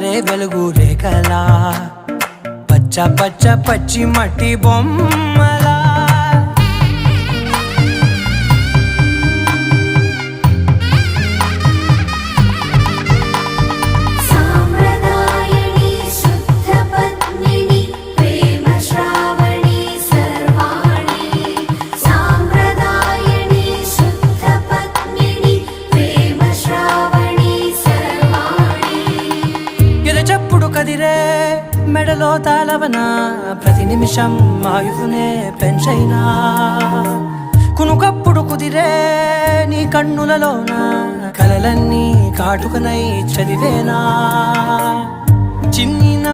పారే వెలుగు రేఖలా పచ్చ పచ్చ పచ్చి మట్టి బొమ్మలా కదిరే మెడలో తాళవన ప్రతి నిమిషం ఆయుధునే పెంచైనా కునుకప్పుడు కుదిరే నీ కన్నులలోన కలలన్నీ కాటుకనై చదివేనా